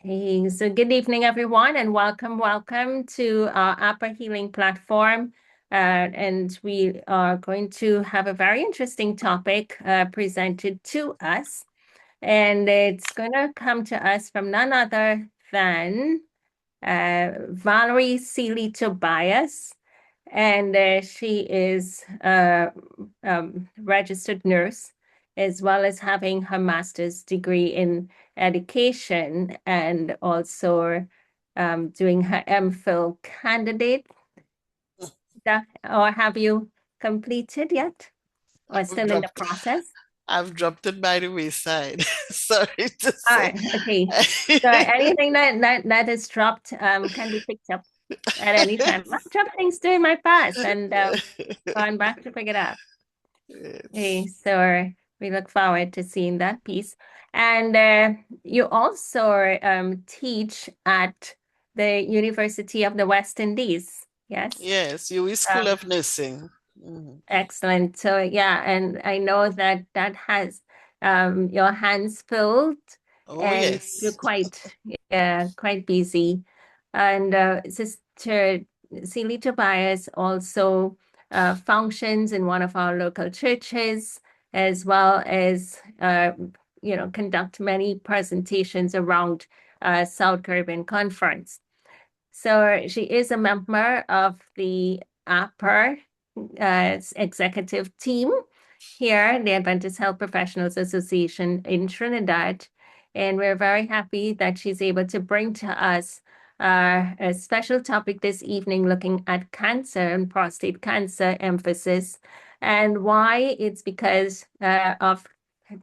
Hey, so good evening, everyone, and welcome to our Upper Healing platform. And we are going to have a very interesting topic presented to us. And it's going to come to us from none other than Valerie Sealy Tobias. And she is a registered nurse, as well as having her master's degree in education and also doing her MPhil candidate. Or have you completed yet? Or I've still in the dropped process? I've dropped it by the wayside. Sorry to All say. right, okay. So anything that is dropped can be picked up at any time. I dropped things during my fast and gone back to pick it up. Okay, Yes. so we look forward to seeing that piece. And you also teach at the University of the West Indies. Yes. Yes, UE School Um, of Nursing. Mhm. Excellent. So yeah, and I know that that has your hands filled Oh, and you're yes. quite busy. And Sister Sealy Tobias also functions in one of our local churches, as well as conduct many presentations around South Caribbean Conference. So she is a member of the upper executive team here, the Adventist Health Professionals Association in Trinidad. And we're very happy that she's able to bring to us a special topic this evening looking at cancer and prostate cancer emphasis. And why? It's because of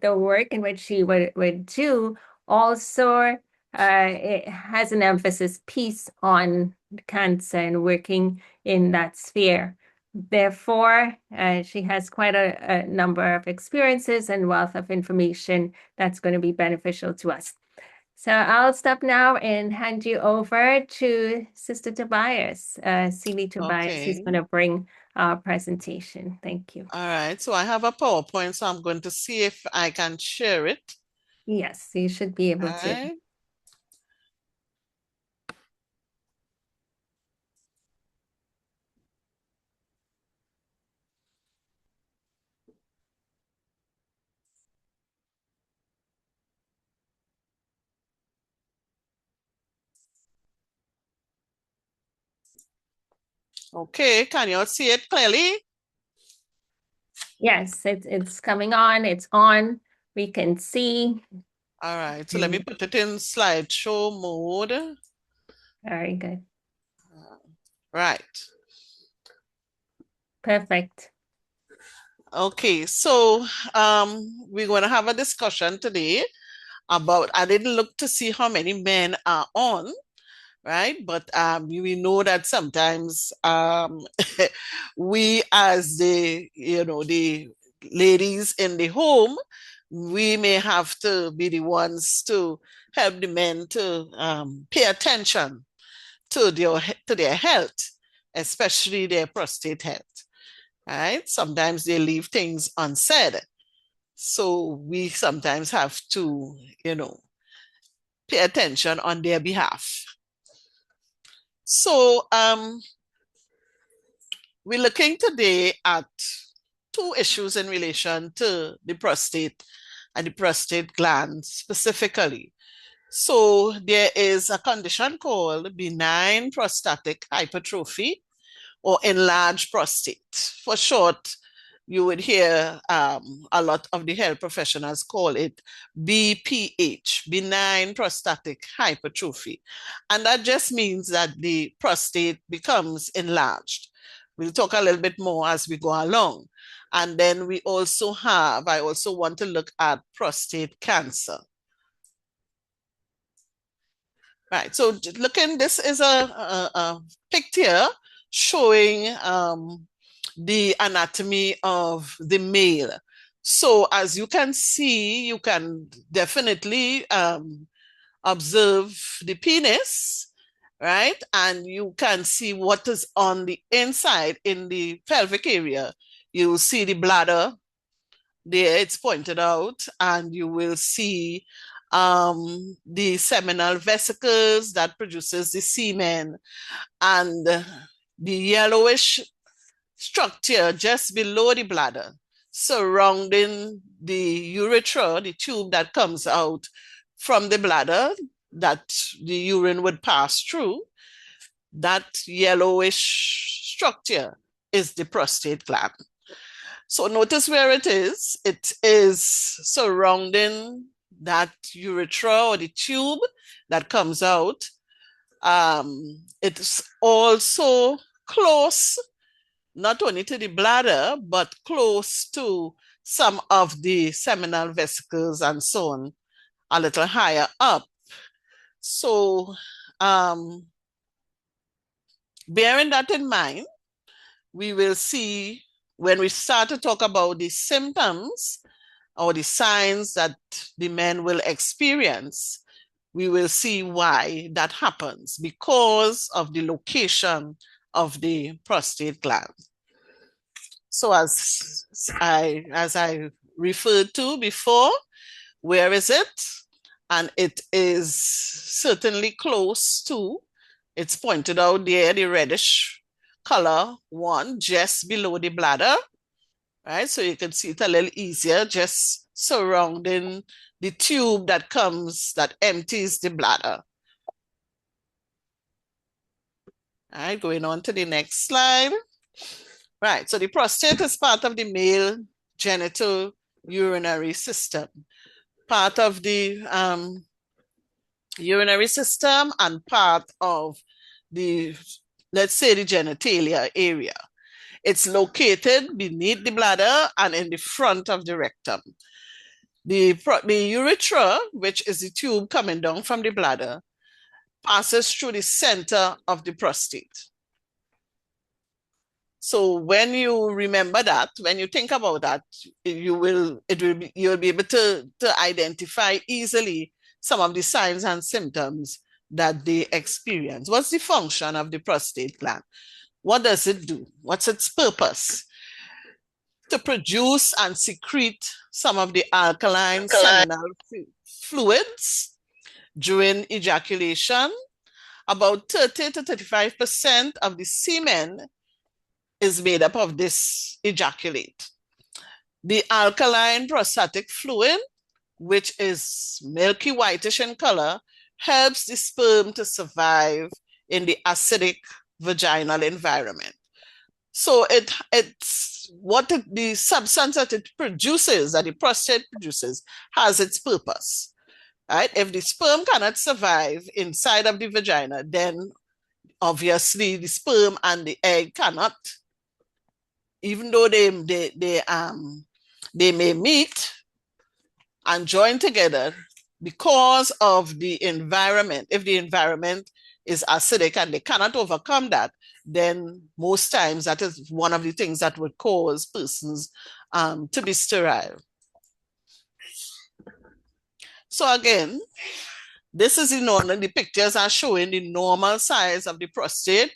the work in which she would do. Also, it has an emphasis piece on cancer and working in that sphere. Therefore, she has quite a number of experiences and wealth of information that's going to be beneficial to us. So I'll stop now and hand you over to Sister Tobias, Sealy Tobias, who's Okay. going to bring our presentation. Thank you. All right. So I have a PowerPoint, so I'm going to see if I can share it. Yes, you should be All able to. right. Okay. Can you see it clearly? Yes, it's coming on. It's on. We can see. All right. So let me And put it in slideshow mode. very good. Right. Perfect. Okay. So we're going to have a discussion today about, I didn't look to see how many men are on, right? But we know that sometimes we as the ladies in the home, we may have to be the ones to help the men to pay attention to their health, especially their prostate health, right? Sometimes they leave things unsaid. So we sometimes have to, you know, pay attention on their behalf. So we're looking today at two issues in relation to the prostate and the prostate gland specifically. So there is a condition called benign prostatic hypertrophy or enlarged prostate. For short, you would hear a lot of the health professionals call it BPH, benign prostatic hypertrophy. And that just means that the prostate becomes enlarged. We'll talk a little bit more as we go along. And then I also want to look at prostate cancer. Right. So looking, this is a picture showing the anatomy of the male. So as you can see, you can definitely observe the penis, right? And you can see what is on the inside in the pelvic area. You see the bladder there, it's pointed out, and you will see the seminal vesicles that produces the semen, and the yellowish structure just below the bladder surrounding the urethra, the tube that comes out from the bladder that the urine would pass through. That yellowish structure is the prostate gland. So notice where it is. It is surrounding that urethra or the tube that comes out. It's also close, not only to the bladder, but close to some of the seminal vesicles and so on, a little higher up. So bearing that in mind, we will see when we start to talk about the symptoms or the signs that the men will experience, we will see why that happens because of the location of the prostate gland. So as I referred to before, where is it? And it is certainly close to, it's pointed out there, the reddish color one just below the bladder, right? So you can see it a little easier, just surrounding the tube that empties the bladder. All right, going on to the next slide. Right, so the prostate is part of the male genital urinary system, part of the urinary system and part of the, let's say, the genitalia area. It's located beneath the bladder and in the front of the rectum. The urethra, which is the tube coming down from the bladder, passes through the center of the prostate. So when you remember that, when you think about that, you'll be able to identify easily some of the signs and symptoms that they experience. What's the function of the prostate gland? What does it do? What's its purpose? To produce and secrete some of the alkaline seminal fluids during ejaculation. About 30 to 35% of the semen is made up of this ejaculate. The alkaline prostatic fluid, which is milky whitish in color, helps the sperm to survive in the acidic vaginal environment. So it's what the substance that it produces, that the prostate produces, has its purpose. Right? If the sperm cannot survive inside of the vagina, then obviously the sperm and the egg cannot, even though they may meet and join together because of the environment. If the environment is acidic and they cannot overcome that, then most times that is one of the things that would cause persons to be sterile. So again, this is the pictures are showing the normal size of the prostate.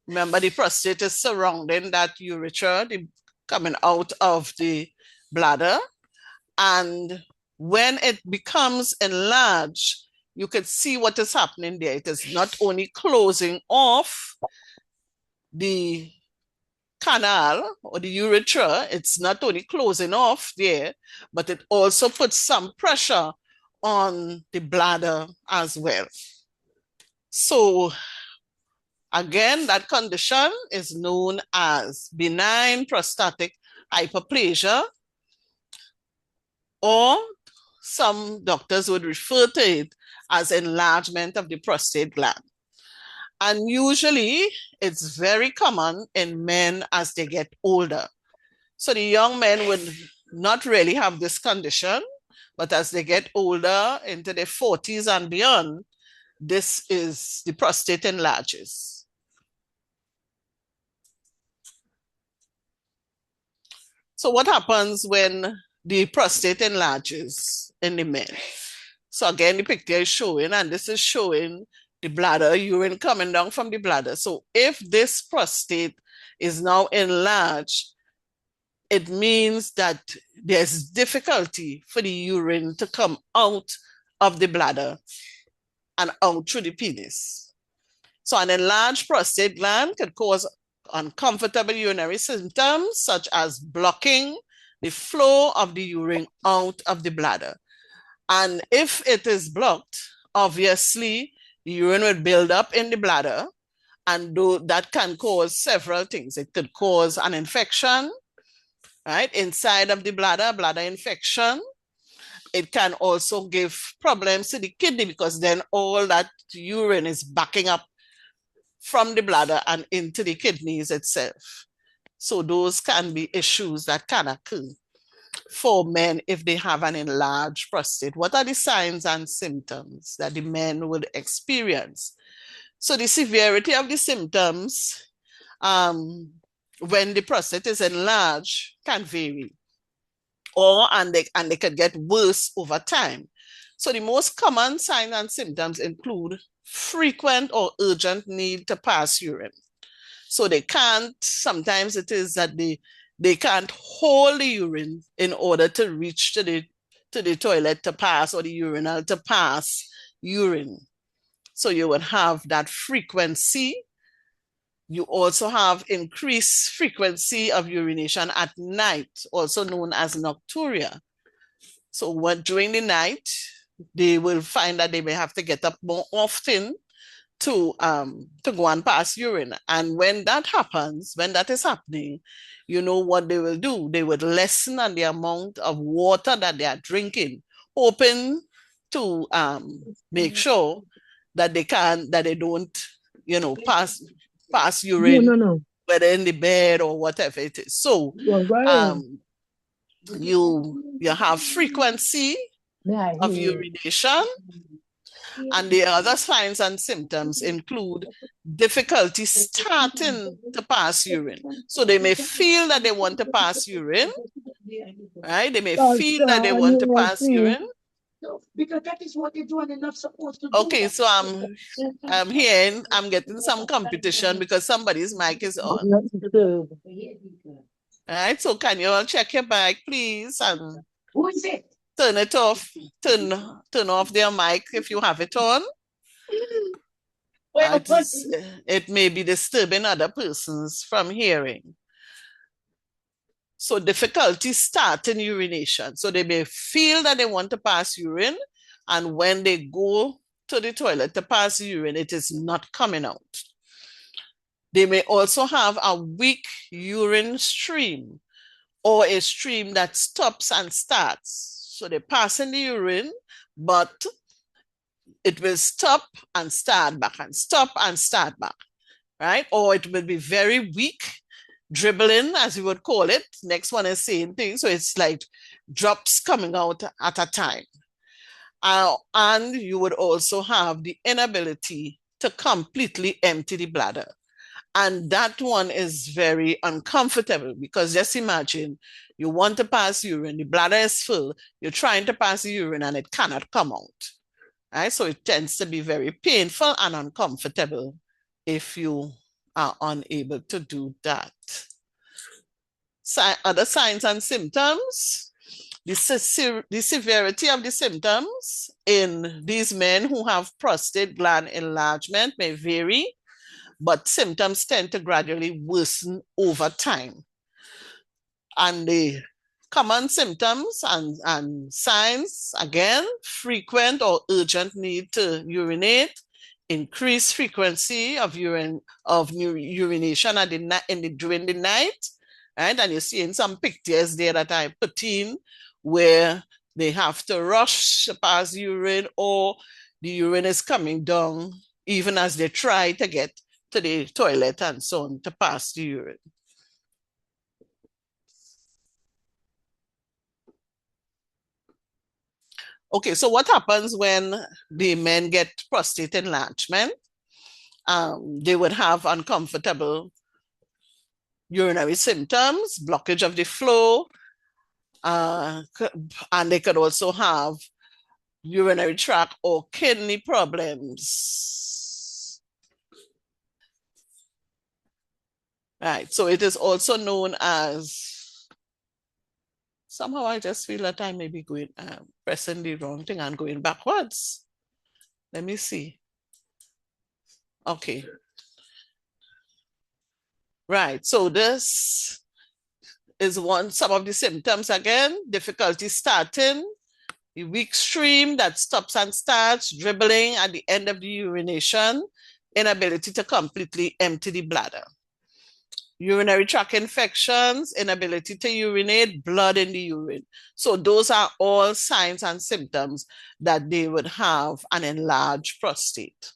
Remember, the prostate is surrounding that urethra, coming out of the bladder. And when it becomes enlarged, you can see what is happening there. It is not only closing off the canal or the urethra, it's not only closing off there, but it also puts some pressure on the bladder as well. So again, that condition is known as benign prostatic hyperplasia, or some doctors would refer to it as enlargement of the prostate gland. And usually it's very common in men as they get older. So the young men would not really have this condition, but as they get older, into their 40s and beyond, the prostate enlarges. So what happens when the prostate enlarges in the men? So again, the picture is showing, and this is showing the bladder, urine coming down from the bladder. So if this prostate is now enlarged, it means that there's difficulty for the urine to come out of the bladder and out through the penis. So an enlarged prostate gland could cause uncomfortable urinary symptoms such as blocking the flow of the urine out of the bladder. And if it is blocked, obviously the urine will build up in the bladder, and that can cause several things. It could cause an infection, right, inside of the bladder infection. It can also give problems to the kidney because then all that urine is backing up from the bladder and into the kidneys itself. So those can be issues that can occur for men if they have an enlarged prostate. What are the signs and symptoms that the men would experience? So the severity of the symptoms when the prostate is enlarged can vary, and they can get worse over time. So the most common signs and symptoms include frequent or urgent need to pass urine. So sometimes it is that they can't hold the urine in order to reach to the toilet to pass, or the urinal to pass urine. So you would have that frequency. You also have increased frequency of urination at night, also known as nocturia. So during the night, they will find that they may have to get up more often to go and pass urine. And when that is happening, you know what they will do? They would lessen on the amount of water that they are drinking, hoping to make sure that they don't, pass urine, whether in the bed or whatever it is. So you have frequency of urination, and the other signs and symptoms include difficulty starting to pass urine. So they may feel that they want to pass urine, right? They may feel that they want to pass urine. Because that is what they're doing, they're not supposed to do. Okay, so I'm getting some competition because somebody's mic is on. All right, so can you all check your mic, please? And who is it? Turn it off. Turn off their mic if you have it on. It may be disturbing other persons from hearing. So difficulty starting urination. So they may feel that they want to pass urine, and when they go to the toilet to pass urine, it is not coming out. They may also have a weak urine stream, or a stream that stops and starts. So they pass in the urine, but it will stop and start back and stop and start back, right? Or it will be very weak, dribbling, as you would call it. Next one is same thing. So it's like drops coming out at a time. And you would also have the inability to completely empty the bladder. And that one is very uncomfortable, because just imagine you want to pass urine, the bladder is full, you're trying to pass the urine and it cannot come out. Right? So it tends to be very painful and uncomfortable if you are unable to do that. Other signs and symptoms, the severity of the symptoms in these men who have prostate gland enlargement may vary, but symptoms tend to gradually worsen over time. And the common symptoms and signs, again, frequent or urgent need to urinate, increased frequency of urination during the night, right? And you see in some pictures there that I put in where they have to rush to pass urine, or the urine is coming down even as they try to get to the toilet and so on to pass the urine. Okay, so what happens when the men get prostate enlargement? They would have uncomfortable urinary symptoms, blockage of the flow, and they could also have urinary tract or kidney problems. Right, so it is also known as Somehow I just feel that I may be pressing the wrong thing and going backwards. Let me see. Okay. Right. So this is some of the symptoms again. Difficulty starting, the weak stream that stops and starts, dribbling at the end of the urination, inability to completely empty the bladder. Urinary tract infections, inability to urinate, blood in the urine. So those are all signs and symptoms that they would have an enlarged prostate.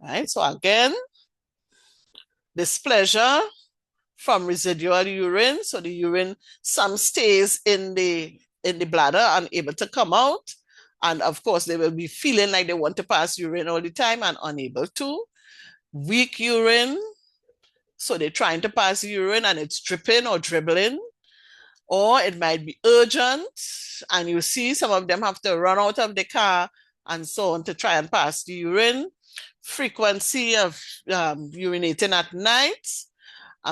Right? So again, displeasure from residual urine. So the urine, some stays in the bladder, unable to come out. And of course, they will be feeling like they want to pass urine all the time and unable to. Weak urine. So they're trying to pass urine and it's dripping or dribbling. Or it might be urgent. And you see some of them have to run out of the car and so on to try and pass the urine. Frequency of urinating at night.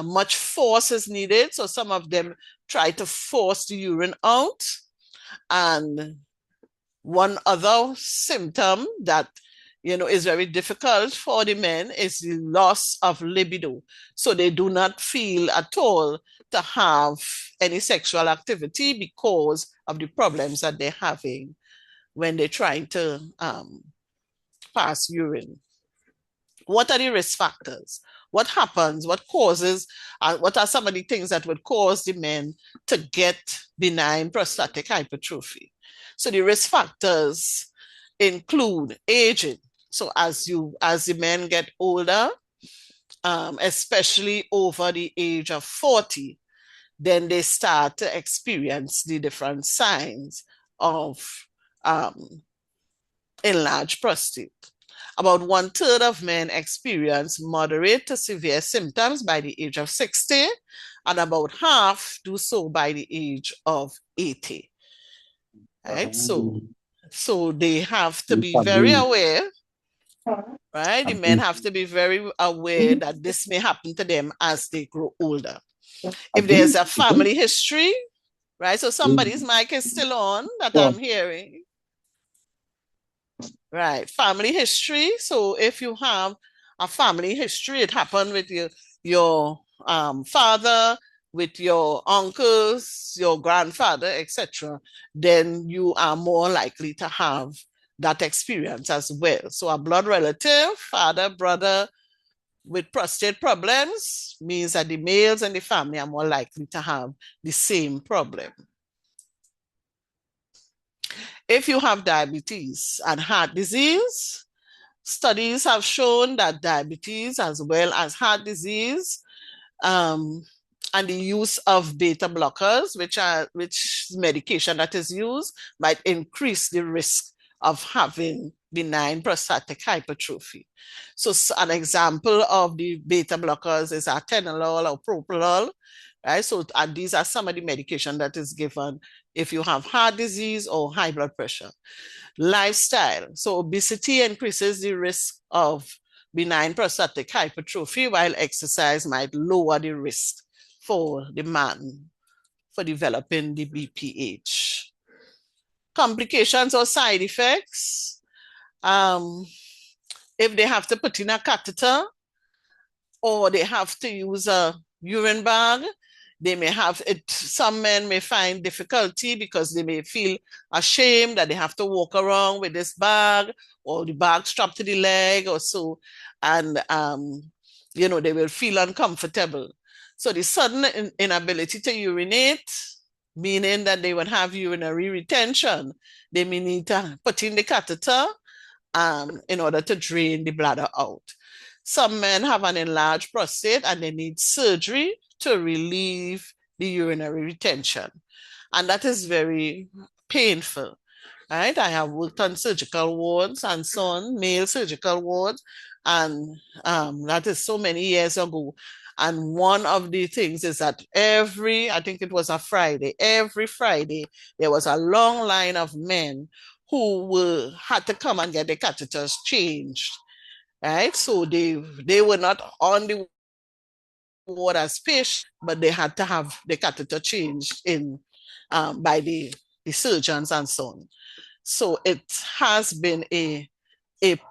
Much force is needed. So some of them try to force the urine out. And one other symptom that is very difficult for the men is the loss of libido. So they do not feel at all to have any sexual activity because of the problems that they're having when they're trying to pass urine. What are the risk factors? What happens? What causes? What are some of the things that would cause the men to get benign prostatic hypertrophy? So the risk factors include aging. So as the men get older, especially over the age of 40, then they start to experience the different signs of enlarged prostate. About 1/3 of men experience moderate to severe symptoms by the age of 60, and about half do so by the age of 80. Right? So they have to be very aware, right? The men have to be very aware that this may happen to them as they grow older. If there's a family history, right? So somebody's mic is still on that I'm hearing. Right, family history. So if you have a family history, it happened with your father, with your uncles, your grandfather, etc., then you are more likely to have that experience as well. So a blood relative, father, brother with prostate problems means that the males in the family are more likely to have the same problem. If you have diabetes and heart disease, studies have shown that diabetes as well as heart disease and the use of beta blockers, which medication that is used, might increase the risk of having benign prostatic hypertrophy. So an example of the beta blockers is atenolol or propranolol, right? So and these are some of the medication that is given if you have heart disease or high blood pressure. Lifestyle. So obesity increases the risk of benign prostatic hypertrophy, while exercise might lower the risk for the man for developing the BPH. Complications or side effects. If they have to put in a catheter or they have to use a urine bag, they may have it. Some men may find difficulty because they may feel ashamed that they have to walk around with this bag or the bag strapped to the leg or so. And, they will feel uncomfortable. So the sudden inability to urinate, meaning that they would have urinary retention, they may need to put in the catheter in order to drain the bladder out. Some men have an enlarged prostate and they need surgery to relieve the urinary retention. And that is very painful, right? I have worked on surgical wards and so on, male surgical wards, and that is so many years ago. And one of the things is that I think it was every Friday, there was a long line of men who had to come and get the catheters changed, right? So they were not on the ward as patient, but they had to have the catheter changed in by the surgeons and so on. So it has been a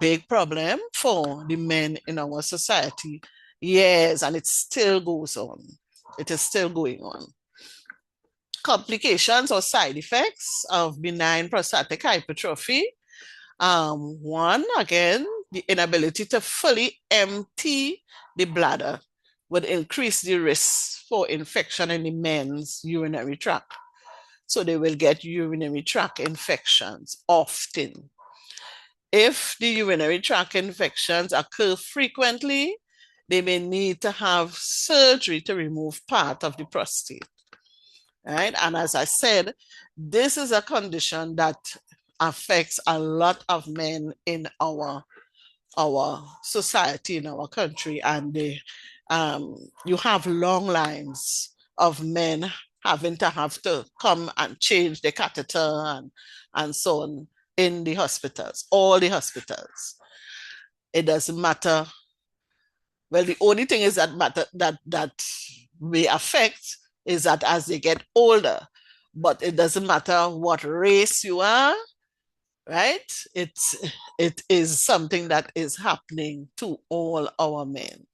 big problem for the men in our society. Yes, and it still goes on. It is still going on. Complications or side effects of benign prostatic hypertrophy. One, again, the inability to fully empty the bladder would increase the risk for infection in the men's urinary tract. So they will get urinary tract infections often. If the urinary tract infections occur frequently, they may need to have surgery to remove part of the prostate. Right? And as I said, this is a condition that affects a lot of men in our society, in our country, and you have long lines of men having to have to come and change the catheter and so on in the hospitals, all the hospitals. It doesn't matter. Well, the only thing is that may affect is that as they get older, but it doesn't matter what race you are, right? It is something that is happening to all our men.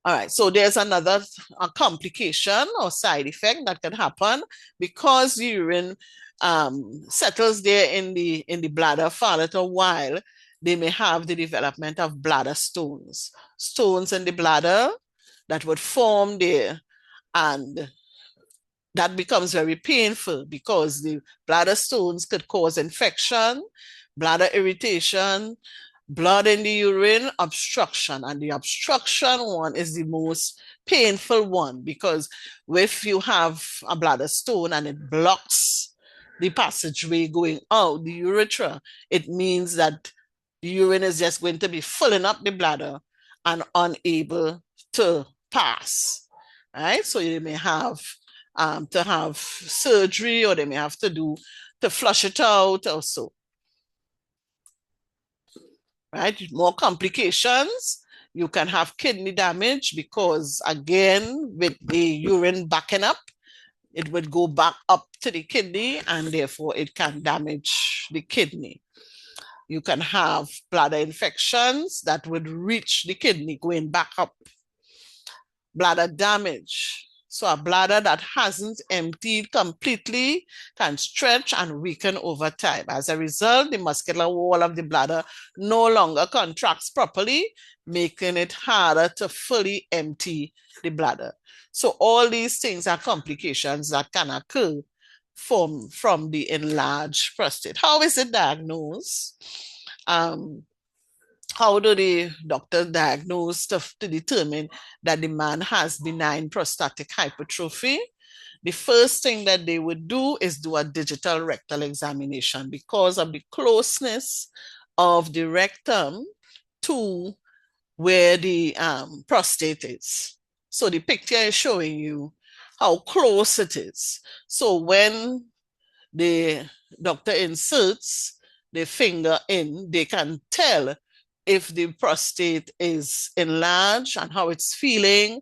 All right, so there's another complication or side effect that can happen because urine settles there in the bladder for a little while. They may have the development of bladder stones, stones in the bladder that would form there, and that becomes very painful because the bladder stones could cause infection, bladder irritation, blood in the urine, obstruction. And the obstruction one is the most painful one because if you have a bladder stone and it blocks the passageway going out, the urethra, it means that the urine is just going to be filling up the bladder and unable to pass. Right? So you may have to have surgery, or they may have to flush it out or so. Right? More complications. You can have kidney damage because, again, with the urine backing up, it would go back up to the kidney and therefore it can damage the kidney. You can have bladder infections that would reach the kidney going back up. Bladder damage. So a bladder that hasn't emptied completely can stretch and weaken over time. As a result, the muscular wall of the bladder no longer contracts properly, making it harder to fully empty the bladder. So all these things are complications that can occur from the enlarged prostate. How is it diagnosed? How do the doctor diagnose to determine that the man has benign prostatic hypertrophy? The first thing that they would do is do a digital rectal examination because of the closeness of the rectum to where the prostate is. So the picture is showing you how close it is. So when the doctor inserts the finger in, they can tell if the prostate is enlarged and how it's feeling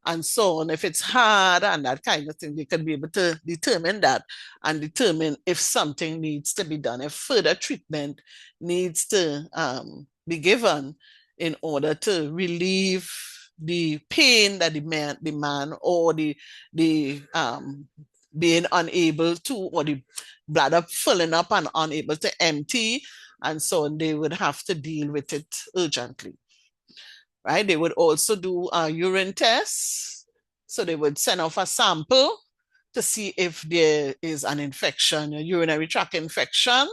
and so on. If it's hard and that kind of thing, they can be able to determine that and determine if something needs to be done, if further treatment needs to be given in order to relieve the pain that the man or the being unable to, or the bladder filling up and unable to empty, and so they would have to deal with it urgently. Right? They would also do a urine test. So they would send off a sample to see if there is an infection, a urinary tract infection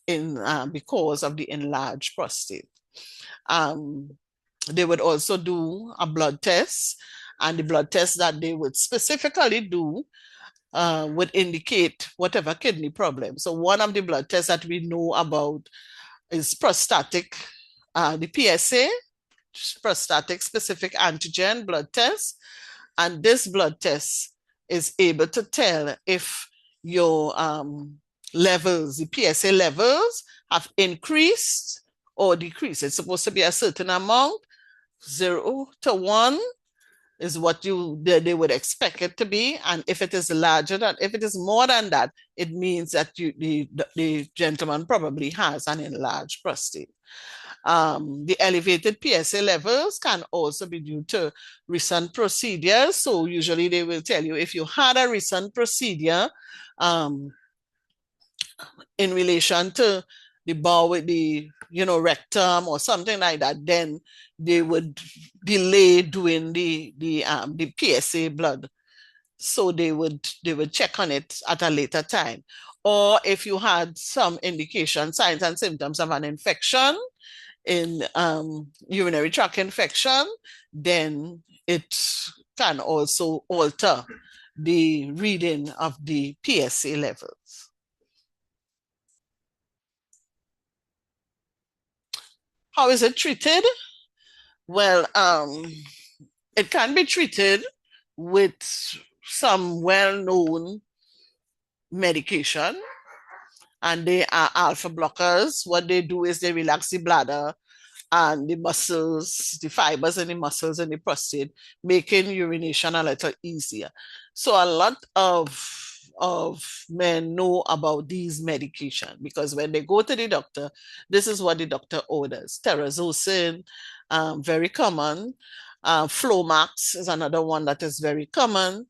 in because of the enlarged prostate. They would also do a blood test, and the blood test that they would specifically do would indicate whatever kidney problem. So one of the blood tests that we know about is prostatic, the PSA, prostatic specific antigen blood test. And this blood test is able to tell if your levels, the PSA levels, have increased or decreased. It's supposed to be a certain amount 0 to 1 is what they would expect it to be. And if it is if it is more than that, it means that the gentleman probably has an enlarged prostate. The elevated PSA levels can also be due to recent procedures. So usually they will tell you if you had a recent procedure in relation to the bowel with the rectum or something like that, then they would delay doing the PSA blood. So they would check on it at a later time. Or if you had some indication, signs and symptoms of an infection in urinary tract infection, then it can also alter the reading of the PSA levels. How is it treated? Well, it can be treated with some well-known medication, and they are alpha blockers. What they do is they relax the bladder and the muscles, the fibers and the muscles in the prostate, making urination a little easier. So a lot of men know about these medications because when they go to the doctor, this is what the doctor orders. Terazosin, very common. Flomax is another one that is very common,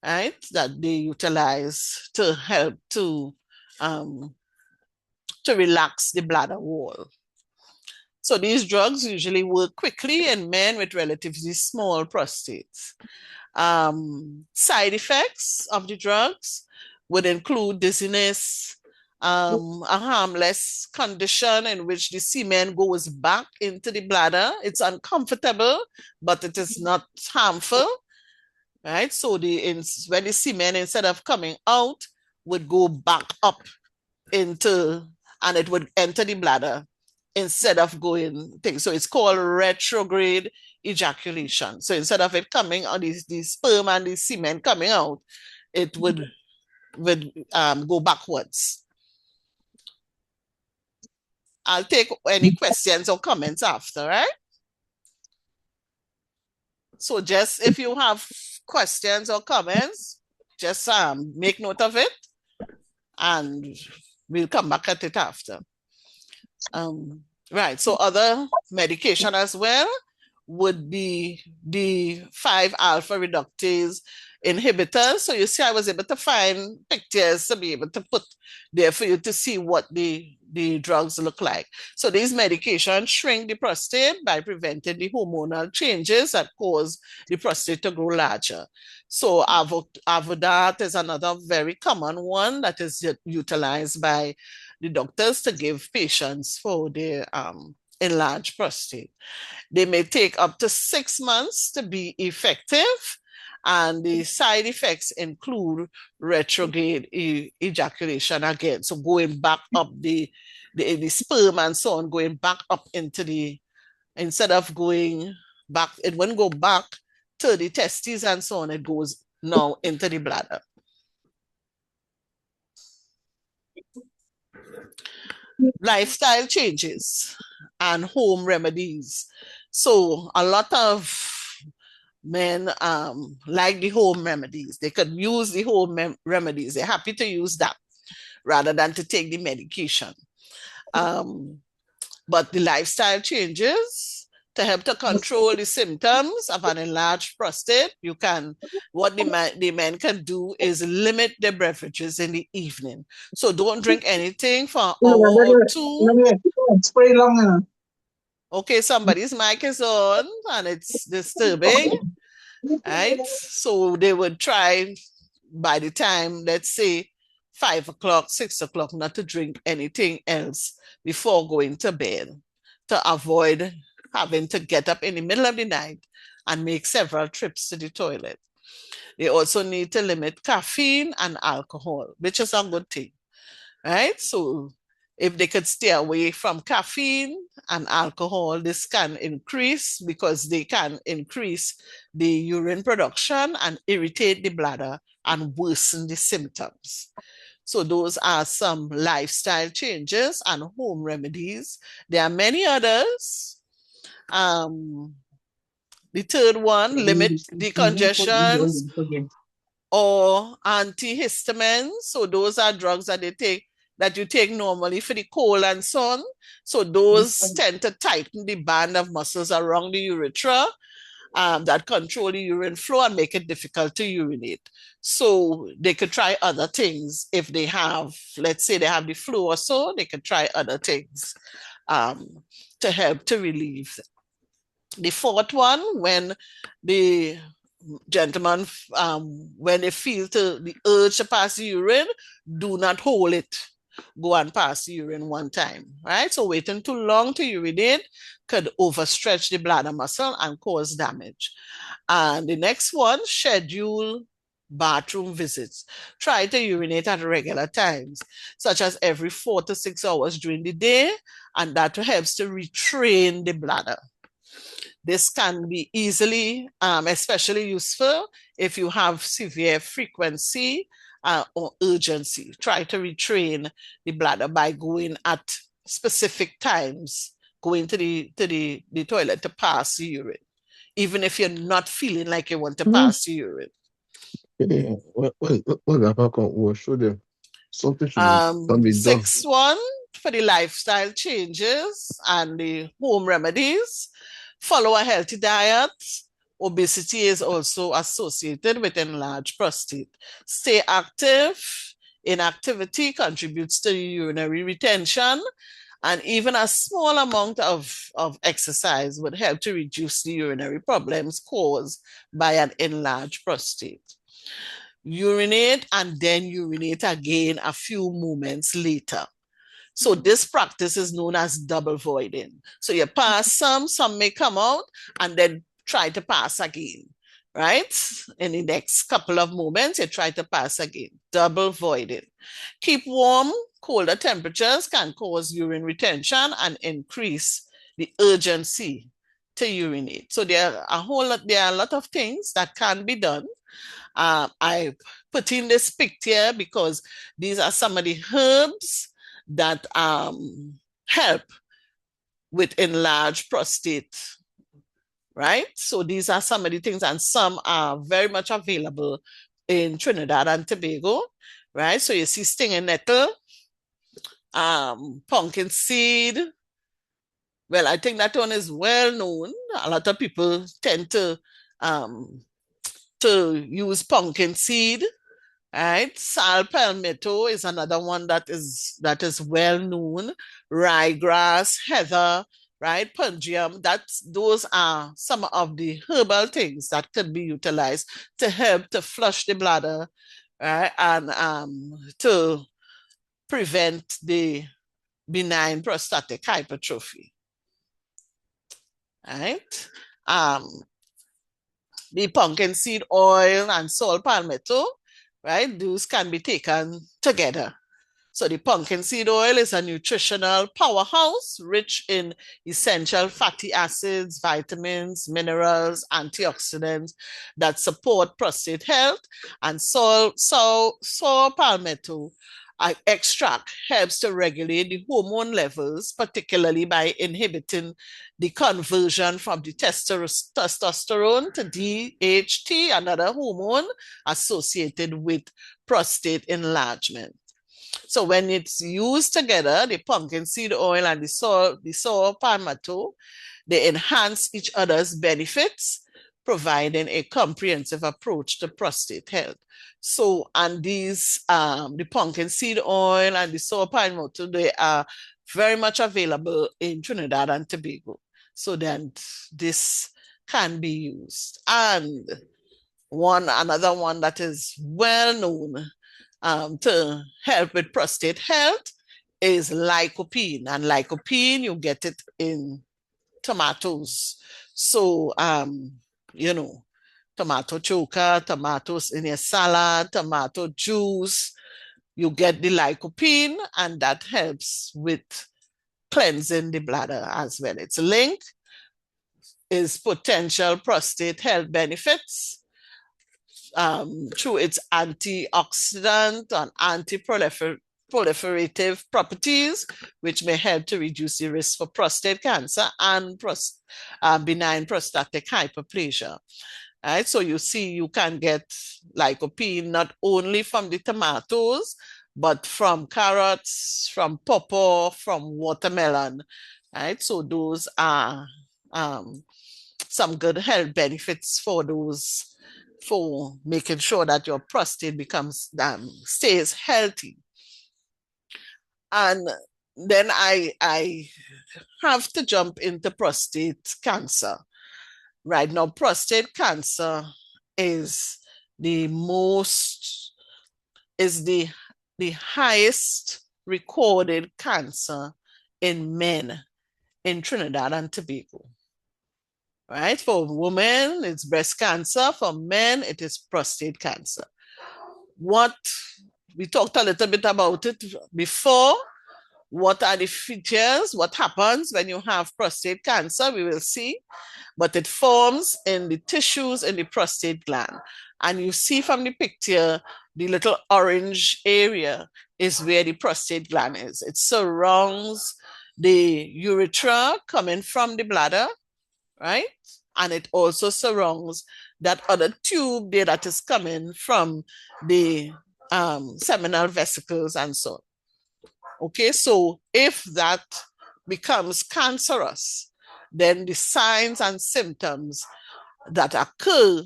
right? That they utilize to help to relax the bladder wall. So these drugs usually work quickly in men with relatively small prostates. Side effects of the drugs would include dizziness, a harmless condition in which the semen goes back into the bladder. It's uncomfortable, but it is not harmful, right? So when the semen, instead of coming out, would go back up into, and it would enter the bladder instead of going things. So it's called retrograde ejaculation. So instead of it coming out, the sperm and the semen coming out, it would go backwards. I'll take any questions or comments after, right? So just if you have questions or comments, just make note of it and we'll come back at it after. Right, so other medication as well would be the 5-alpha reductase inhibitors. So you see, I was able to find pictures to be able to put there for you to see what the drugs look like. So these medications shrink the prostate by preventing the hormonal changes that cause the prostate to grow larger. So Avodat is another very common one that is utilized by the doctors to give patients for their enlarged prostate. They may take up to 6 months to be effective, and the side effects include retrograde ejaculation again. So going back up the sperm and so on, going back up into instead of going back, it wouldn't go back to the testes and so on, it goes now into the bladder. Lifestyle changes and home remedies. So a lot of men like the home remedies. They could use the home remedies. They're happy to use that rather than to take the medication. But the lifestyle changes to help to control the symptoms of an enlarged prostate. What the men can do is limit their beverages in the evening. So don't drink anything for an hour or two. Okay, somebody's mic is on and it's disturbing, right? So they would try by the time, let's say 5 o'clock, 6 o'clock, not to drink anything else before going to bed to avoid having to get up in the middle of the night and make several trips to the toilet. They also need to limit caffeine and alcohol, which is a good thing, right? So if they could stay away from caffeine and alcohol, this can increase because they can increase the urine production and irritate the bladder and worsen the symptoms. So those are some lifestyle changes and home remedies. There are many others. The third one, limit decongestants or antihistamines. So those are drugs that they take that you take normally for the cold and sun. So those tend to tighten the band of muscles around the urethra that control the urine flow and make it difficult to urinate. So they could try other things if they have, let's say they have the flu or so, they could try other things um, to help to relieve. The fourth one, when the gentlemen, when they feel the urge to pass the urine, do not hold it. Go and pass the urine one time, right? So waiting too long to urinate could overstretch the bladder muscle and cause damage. And the next one, schedule bathroom visits. Try to urinate at regular times, such as every 4 to 6 hours during the day, and that helps to retrain the bladder. This can be easily, especially useful if you have severe frequency or urgency. Try to retrain the bladder by going at specific times, going to the toilet to pass the urine, even if you're not feeling like you want to pass the urine. We'll show them something can be done. Sixth one, for the lifestyle changes and the home remedies, follow a healthy diet. Obesity is also associated with enlarged prostate. Stay active. Inactivity contributes to urinary retention, and even a small amount of exercise would help to reduce the urinary problems caused by an enlarged prostate. Urinate and then urinate again a few moments later. So this practice is known as double voiding. So you pass some may come out, and then try to pass again, right? In the next couple of moments, you try to pass again, double voiding. Keep warm. Colder temperatures can cause urine retention and increase the urgency to urinate. So there are a lot of things that can be done. I put in this picture because these are some of the herbs that help with enlarged prostate, right? So these are some of the things, and some are very much available in Trinidad and Tobago, right? So you see stinging nettle, pumpkin seed. Well, I think that one is well known. A lot of people tend to use pumpkin seed, right? Sal palmetto is another one that is well known. Ryegrass, heather, right? Pungium. Those are some of the herbal things that could be utilized to help to flush the bladder, right? And to prevent the benign prostatic hypertrophy, right? The pumpkin seed oil and salt palmetto, right? Those can be taken together. So the pumpkin seed oil is a nutritional powerhouse rich in essential fatty acids, vitamins, minerals, antioxidants that support prostate health. And saw palmetto extract helps to regulate the hormone levels, particularly by inhibiting the conversion from the testosterone to DHT, another hormone associated with prostate enlargement. So when it's used together, the pumpkin seed oil and the sour palmetto, they enhance each other's benefits, providing a comprehensive approach to prostate health. So, and these, the pumpkin seed oil and the sour palmetto, they are very much available in Trinidad and Tobago. So then this can be used. And another one that is well known to help with prostate health is lycopene. And lycopene, you get it in tomatoes. So, tomato choker, tomatoes in your salad, tomato juice, you get the lycopene, and that helps with cleansing the bladder as well. Its link is potential prostate health benefits through its antioxidant and anti-proliferative proliferative properties, which may help to reduce the risk for prostate cancer and benign prostatic hyperplasia. Right, so you see, you can get lycopene not only from the tomatoes, but from carrots, from pawpaw, from watermelon. Right, so those are some good health benefits for those, for making sure that your prostate stays healthy. And then I have to jump into prostate cancer. Right now, prostate cancer is the highest recorded cancer in men in Trinidad and Tobago. Right? For women, it's breast cancer. For men, it is prostate cancer. We talked a little bit about it before. What are the features? What happens when you have prostate cancer? We will see. But it forms in the tissues in the prostate gland. And you see from the picture, the little orange area is where the prostate gland is. It surrounds the urethra coming from the bladder, right? And it also surrounds that other tube there that is coming from the seminal vesicles and so on. Okay, so if that becomes cancerous, then the signs and symptoms that occur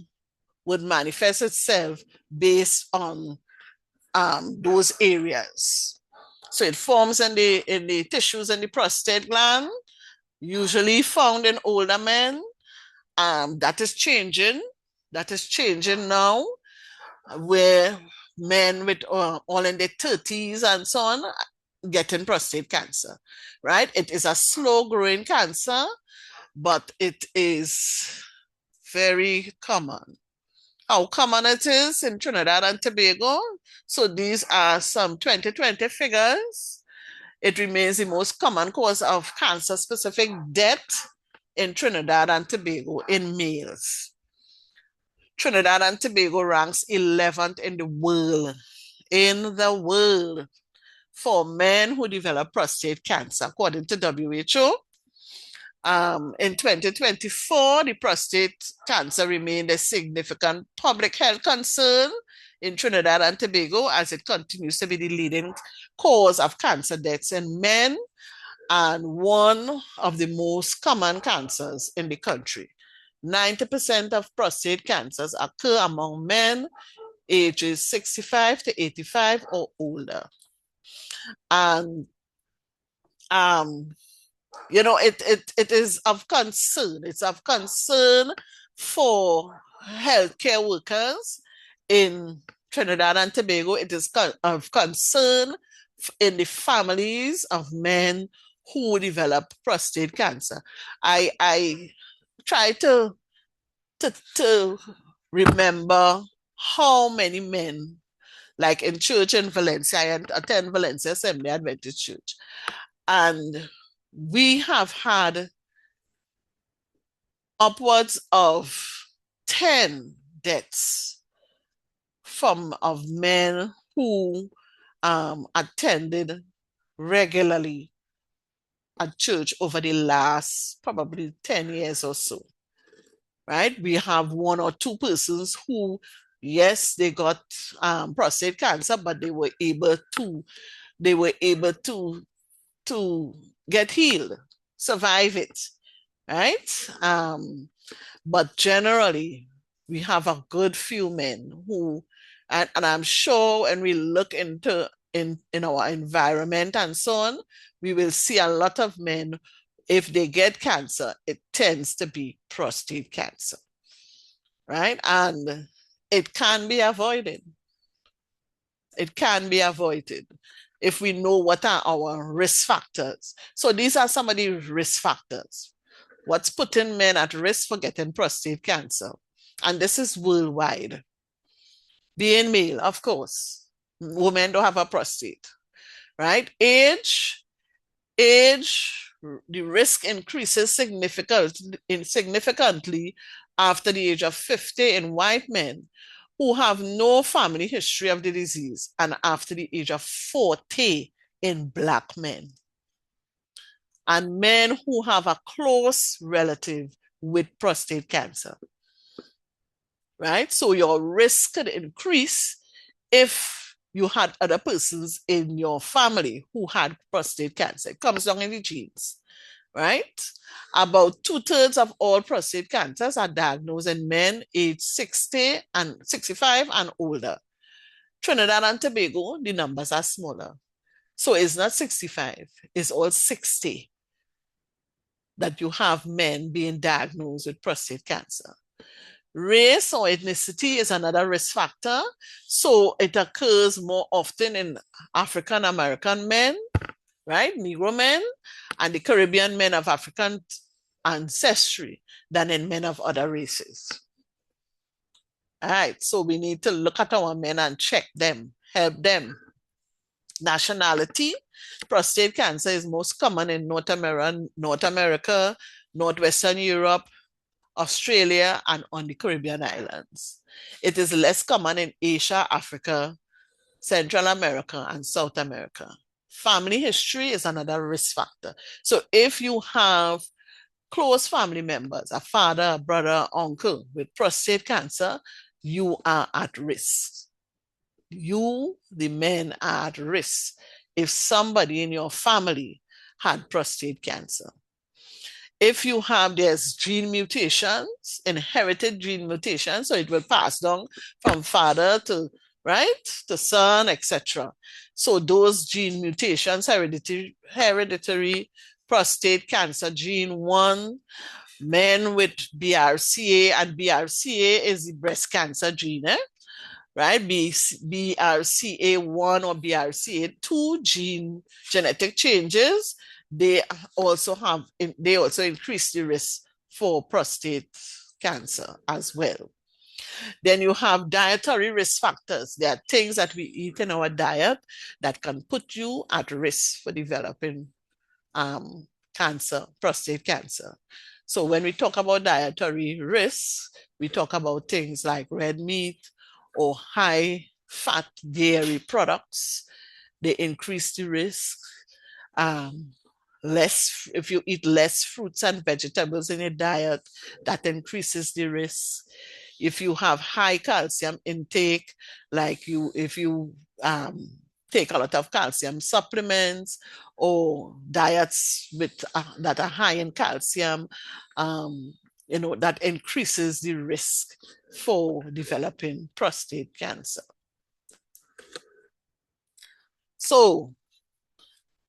would manifest itself based on those areas. So it forms in the tissues in the prostate gland, usually found in older men. That is changing. That is changing now, where men with all in their 30s and so on getting prostate cancer, right? It is a slow growing cancer, but it is very common. How common it is in Trinidad and Tobago. So these are some 2020 figures. It remains the most common cause of cancer-specific death in Trinidad and Tobago in males. Trinidad and Tobago ranks 11th in the world for men who develop prostate cancer, according to WHO. In 2024, the prostate cancer remained a significant public health concern in Trinidad and Tobago, as it continues to be the leading cause of cancer deaths in men and one of the most common cancers in the country. 90% of prostate cancers occur among men ages 65 to 85 or older. And it is of concern. It's of concern for healthcare workers in Trinidad and Tobago. It is of concern in the families of men who develop prostate cancer. I try to remember how many men, like in church in Valencia, I attend Valencia Assembly Adventist Church, and we have had upwards of 10 deaths of men who attended regularly at church over the last probably 10 years or so, right? We have one or two persons who, yes, they got prostate cancer, but they were able to get healed, survive it, right? But generally, we have a good few men who, and I'm sure when we look into in our environment and so on, we will see a lot of men, if they get cancer, it tends to be prostate cancer, right? And it can be avoided. It can be avoided if we know what are our risk factors. So these are some of the risk factors. What's putting men at risk for getting prostate cancer? And this is worldwide. Being male, of course. Women don't have a prostate, right? Age, the risk increases significantly after the age of 50 in white men, who have no family history of the disease and after the age of 40 in Black men. And men who have a close relative with prostate cancer. Right? So your risk could increase if you had other persons in your family who had prostate cancer. It comes down in the genes, right? About 2/3 of all prostate cancers are diagnosed in men aged 60 and 65 and older. Trinidad and Tobago, the numbers are smaller. So it's not 65, it's all 60 that you have men being diagnosed with prostate cancer. Race or ethnicity is another risk factor. So it occurs more often in African American men, right? Negro men, and the Caribbean men of African ancestry than in men of other races. All right, so we need to look at our men and check them, help them. Nationality, prostate cancer is most common in North America, Northwestern Europe, Australia, and on the Caribbean islands. It is less common in Asia, Africa, Central America, and South America. Family history is another risk factor. So if you have close family members, a father, a brother, uncle with prostate cancer, you are at risk. You, the men, are at risk if somebody in your family had prostate cancer. If you have, there's gene mutations, inherited gene mutations, so it will pass down from father to, right, to son, etc. So those gene mutations, hereditary prostate cancer gene 1, men with BRCA, and BRCA is the breast cancer gene, right? BRCA1 or BRCA2 gene genetic changes, they also increase the risk for prostate cancer as well. Then you have dietary risk factors. There are things that we eat in our diet that can put you at risk for developing cancer, prostate cancer. So when we talk about dietary risks, we talk about things like red meat or high fat dairy products. They increase the risk. If you eat less fruits and vegetables in your diet, that increases the risk. If you have high calcium intake, like if you take a lot of calcium supplements or diets that are high in calcium, that increases the risk for developing prostate cancer. So,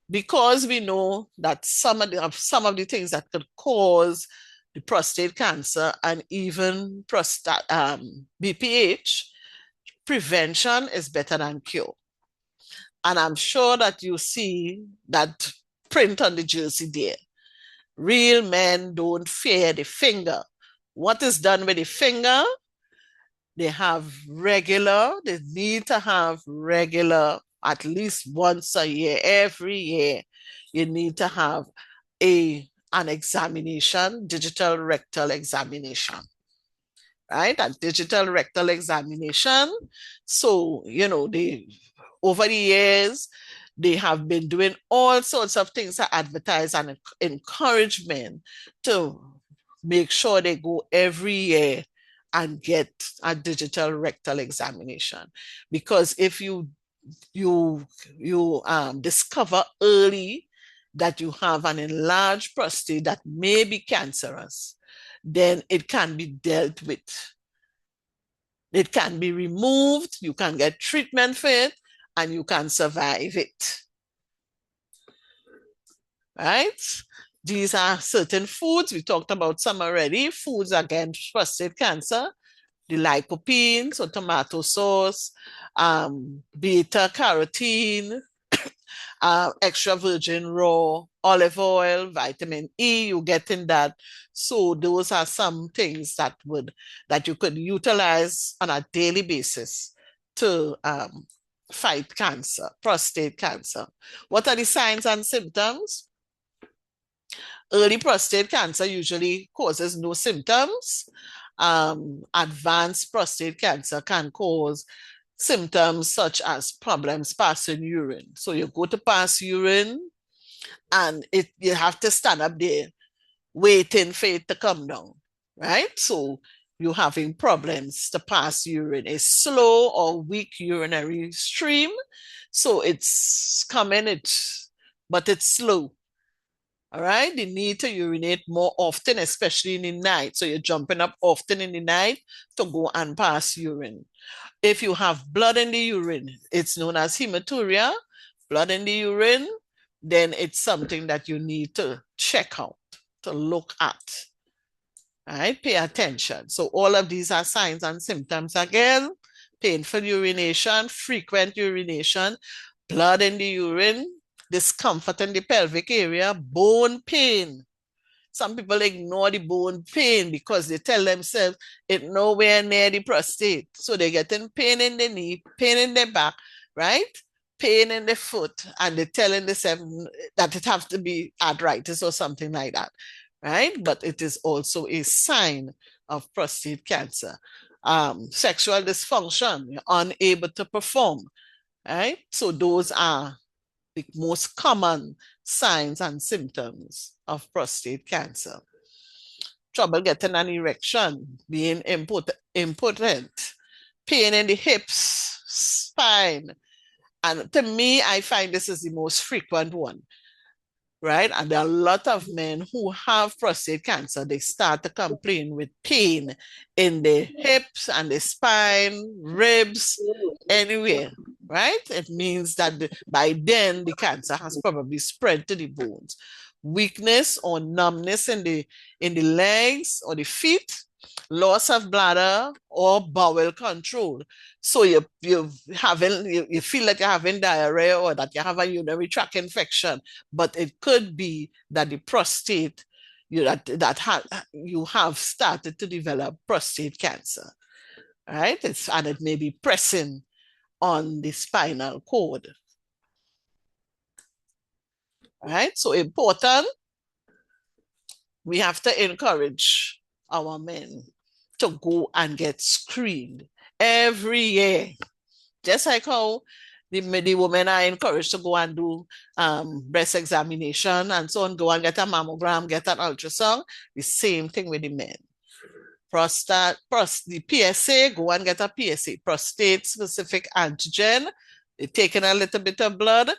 because we know that some of the things that could cause the prostate cancer and even BPH, prevention is better than cure. And I'm sure that you see that print on the jersey there. Real men don't fear the finger. What is done with the finger? They need to have regular, at least once a year, every year, you need to have an examination, digital rectal examination, right? A digital rectal examination. So, over the years, they have been doing all sorts of things to advertise and encourage men to make sure they go every year and get a digital rectal examination. Because if you discover early that you have an enlarged prostate that may be cancerous, then it can be dealt with. It can be removed, you can get treatment for it, and you can survive it. Right? These are certain foods. We talked about some already. Foods against prostate cancer. The lycopene, so tomato sauce, beta carotene, extra virgin raw olive oil, vitamin E, you get in that. So those are some things that you could utilize on a daily basis to fight cancer, prostate cancer. What are the signs and symptoms? Early prostate cancer usually causes no symptoms, advanced prostate cancer can cause symptoms such as problems passing urine. So you go to pass urine and you have to stand up there waiting for it to come down, right? So you're having problems to pass urine, a slow or weak urinary stream. So it's coming, but it's slow. All right, the need to urinate more often, especially in the night. So you're jumping up often in the night to go and pass urine. If you have blood in the urine, it's known as hematuria, blood in the urine, then it's something that you need to check out, to look at. All right, pay attention. So all of these are signs and symptoms again: painful urination, frequent urination, blood in the urine, discomfort in the pelvic area, bone pain. Some people ignore the bone pain because they tell themselves it's nowhere near the prostate. So they're getting pain in the knee, pain in the back, right? Pain in the foot, and they're telling themselves that it has to be arthritis or something like that, right? But it is also a sign of prostate cancer. Sexual dysfunction, you're unable to perform, right? So those are the most common signs and symptoms of prostate cancer. Trouble getting an erection, being impotent, pain in the hips, spine. And to me, I find this is the most frequent one, right? And there are a lot of men who have prostate cancer. They start to complain with pain in the hips and the spine, ribs, anywhere, right? It means that by then the cancer has probably spread to the bones. Weakness or numbness in the legs or the feet, loss of bladder or bowel control. So you feel like you're having diarrhea or that you have a urinary tract infection, but it could be that the prostate you have started to develop prostate cancer, right? And it may be pressing on the spinal cord. Right? So important, we have to encourage our men to go and get screened every year. Just like how the women are encouraged to go and do breast examination and so on, go and get a mammogram, get an ultrasound, the same thing with the men. The PSA, go and get a PSA, prostate specific antigen. They're taking a little bit of blood,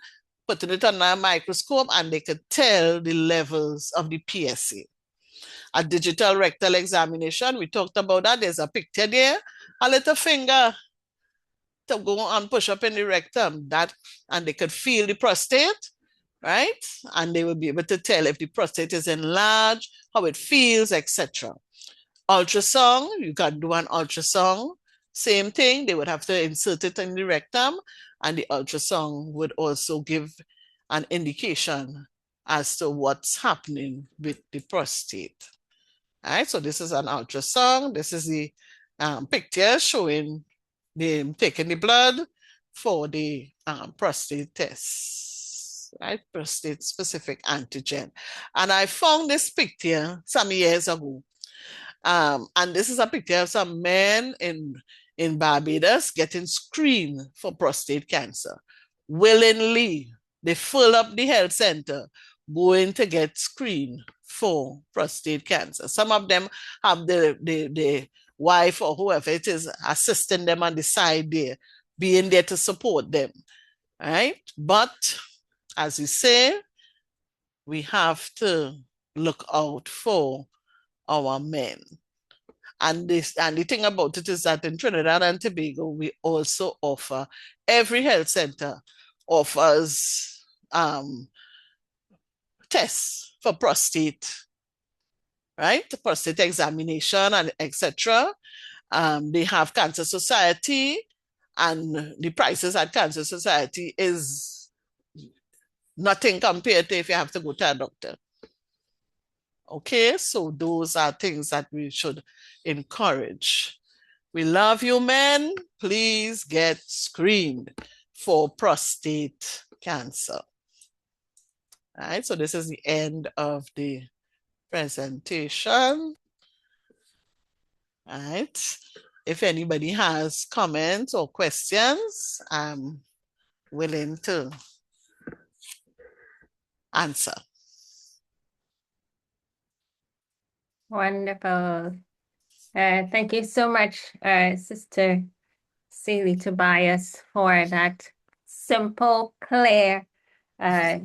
putting it under a microscope, and they could tell the levels of the PSA. A digital rectal examination, we talked about that. There's a picture there, a little finger to go and push up in the rectum, and they could feel the prostate, right? And they will be able to tell if the prostate is enlarged, how it feels, etc. Ultrasound, you can do an ultrasound. Same thing, they would have to insert it in the rectum, and the ultrasound would also give an indication as to what's happening with the prostate. All right, so this is an ultrasound. This is the picture showing them taking the blood for the prostate test, right? Prostate specific antigen. And I found this picture some years ago. And this is a picture of some men in Barbados getting screened for prostate cancer. Willingly, they fill up the health center going to get screened for prostate cancer. Some of them have the wife or whoever it is assisting them on the side there, being there to support them, right? But as we say, we have to look out for our men. And the thing about it is that in Trinidad and Tobago, we also offer, every health center offers tests for prostate, right? Prostate examination and etc. They have Cancer Society, and the prices at Cancer Society is nothing compared to if you have to go to a doctor. Okay, so those are things that we should encourage. We love you, men. Please get screened for prostate cancer. All right, so this is the end of the presentation. Right. If anybody has comments or questions, I'm willing to answer. Wonderful. Thank you so much, Sister Sealy Tobias, for that simple, clear uh,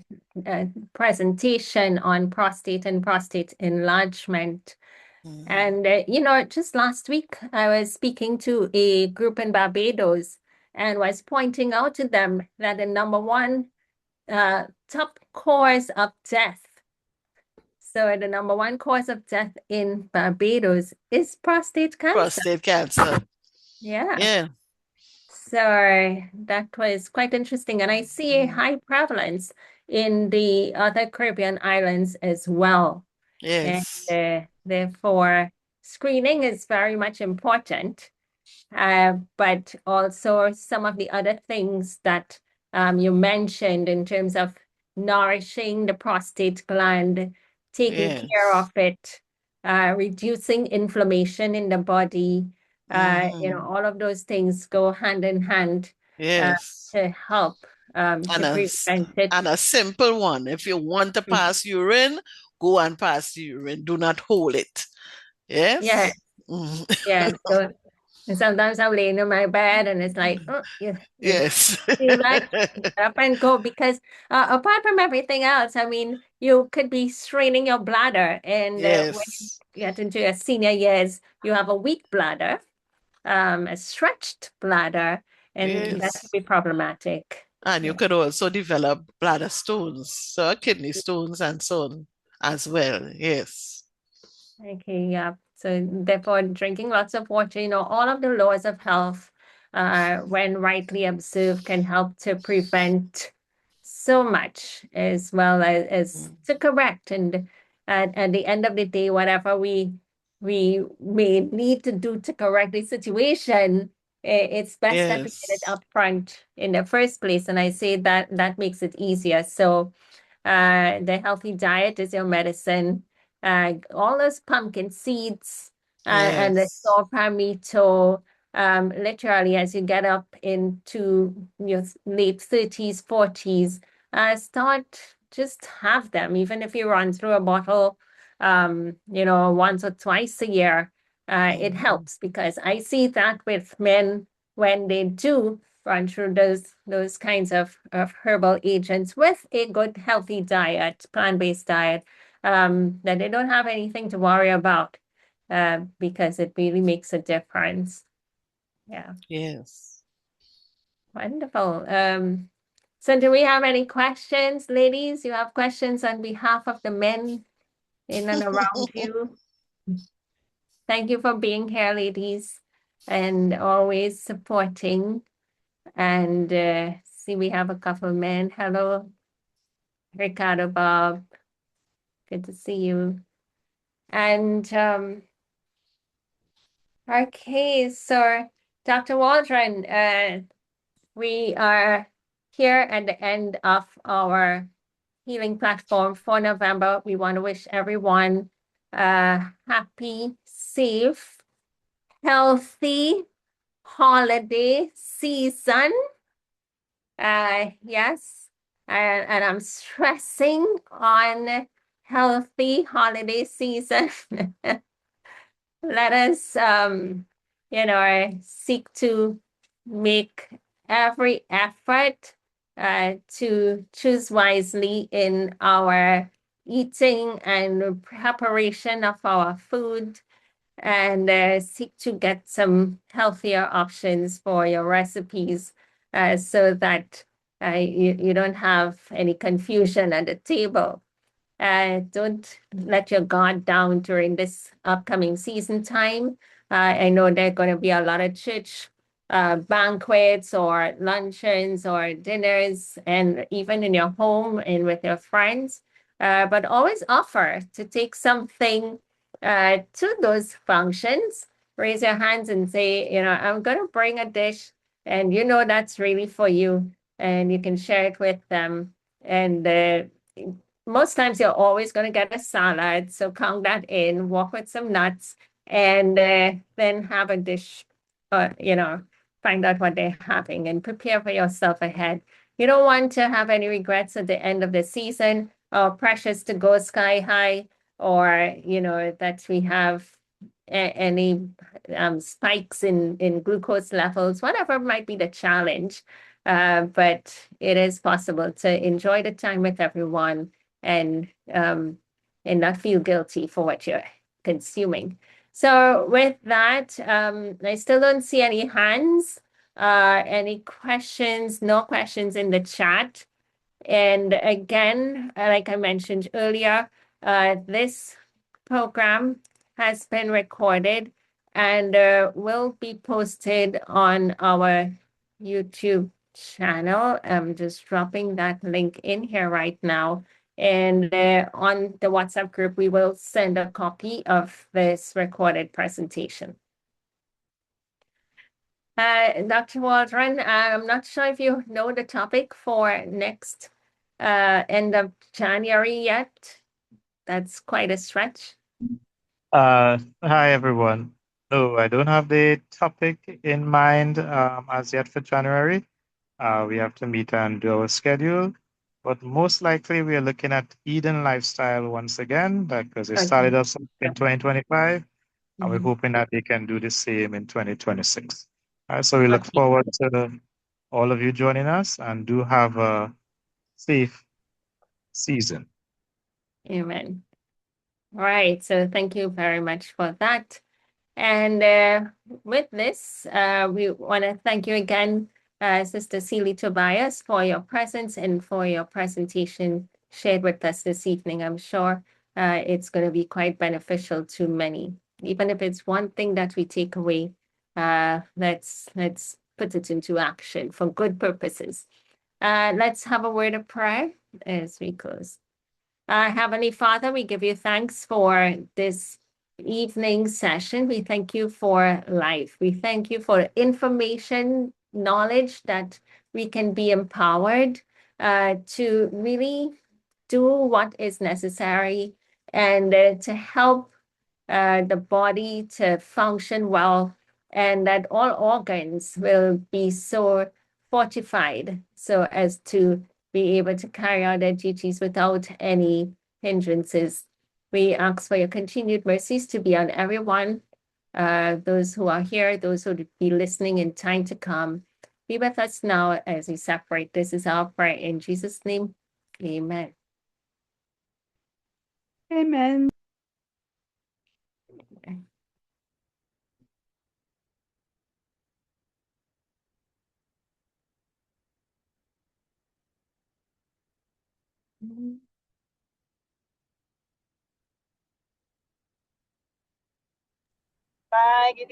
presentation on prostate and prostate enlargement. And, just last week, I was speaking to a group in Barbados and was pointing out to them that the number one top cause of death. So the number one cause of death in Barbados is prostate cancer. Prostate cancer. Yeah. Yeah. So that was quite interesting. And I see a high prevalence in the other Caribbean islands as well. Yes. And therefore, screening is very much important. But also some of the other things that you mentioned in terms of nourishing the prostate gland, taking care Yes. of it, reducing inflammation in the body, all of those things go hand in hand Yes. to help to prevent it. And a simple one. If you want to pass urine, go and pass the urine. Do not hold it. Yes? Yeah, yeah. So and sometimes I'm laying in my bed and it's like, oh, you Yes. feel that, get up and go. Because apart from everything else, I mean, you could be straining your bladder. And when you Yes. get into your senior years, you have a weak bladder, a stretched bladder, and that could Yes. be problematic. And you Yeah. could also develop bladder stones, so kidney stones and so on as well. Yes. Okay, yeah. So therefore, drinking lots of water, all of the laws of health, when rightly observed, can help to prevent so much as well as to correct. And at the end of the day, whatever we may need to do to correct the situation, it's best that we get it Yes. up front in the first place. And I say that makes it easier. So the healthy diet is your medicine. All those pumpkin seeds and the Yes. saw palmetto, literally as you get up into your late 30s, 40s, start just have them, even if you run through a bottle, once or twice a year. It helps because I see that with men when they do run through those kinds of herbal agents with a good healthy diet, plant-based diet, that they don't have anything to worry about because it really makes a difference. Yeah, Yes. wonderful. So do we have any questions, ladies? You have questions on behalf of the men in and around you? Thank you for being here, ladies, and always supporting. And see, we have a couple men. Hello, Ricardo, Bob. Good to see you. And okay, so Dr. Waldron, we are here at the end of our healing platform for November. We want to wish everyone a happy, safe, healthy holiday season. Yes, and I'm stressing on healthy holiday season. Let us, seek to make every effort to choose wisely in our eating and preparation of our food and seek to get some healthier options for your recipes so that you don't have any confusion at the table. Don't let your guard down during this upcoming season time. I know there are going to be a lot of church banquets or luncheons or dinners, and even in your home and with your friends. But always offer to take something to those functions. Raise your hands and say, I'm going to bring a dish, and that's really for you, and you can share it with them. And most times you're always going to get a salad, so count that in, walk with some nuts, and then have a dish, find out what they're having and prepare for yourself ahead. You don't want to have any regrets at the end of the season or pressures to go sky high, or, that we have any spikes in glucose levels, whatever might be the challenge. But it is possible to enjoy the time with everyone and not feel guilty for what you're consuming. So with that, I still don't see any hands, any questions, no questions in the chat. And again, like I mentioned earlier, this program has been recorded and will be posted on our YouTube channel. I'm just dropping that link in here right now. And on the WhatsApp group, we will send a copy of this recorded presentation. Dr. Waldron, I'm not sure if you know the topic for next end of January yet. That's quite a stretch. Hi, everyone. No, I don't have the topic in mind as yet for January. We have to meet and do our schedule. But most likely, we are looking at Eden lifestyle once again, because it started us in 2025, and we're hoping that they can do the same in 2026. So we look forward to all of you joining us, and do have a safe season. Amen. All right. So thank you very much for that. And with this, we want to thank you again, Sister Sealy Tobias, for your presence and for your presentation shared with us this evening. I'm sure it's going to be quite beneficial to many. Even if it's one thing that we take away, let's put it into action for good purposes. Let's have a word of prayer as we close. Heavenly Father, we give you thanks for this evening session. We thank you for life. We thank you for information, knowledge that we can be empowered to really do what is necessary and to help the body to function well, and that all organs will be so fortified so as to be able to carry out their duties without any hindrances. We ask for your continued mercies to be on everyone, those who are here, those who will be listening in time to come. Be with us now as we separate. This is our prayer in Jesus' name. Amen. Amen. Bye. Good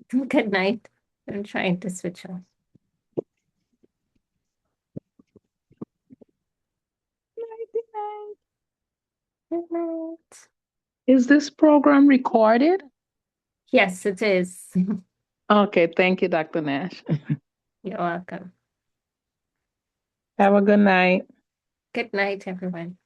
evening. Good night. I'm trying to switch off. Good night. Is this program recorded? Yes, it is. Okay, thank you, Dr. Nash. You're welcome. Have a good night. Good night, everyone.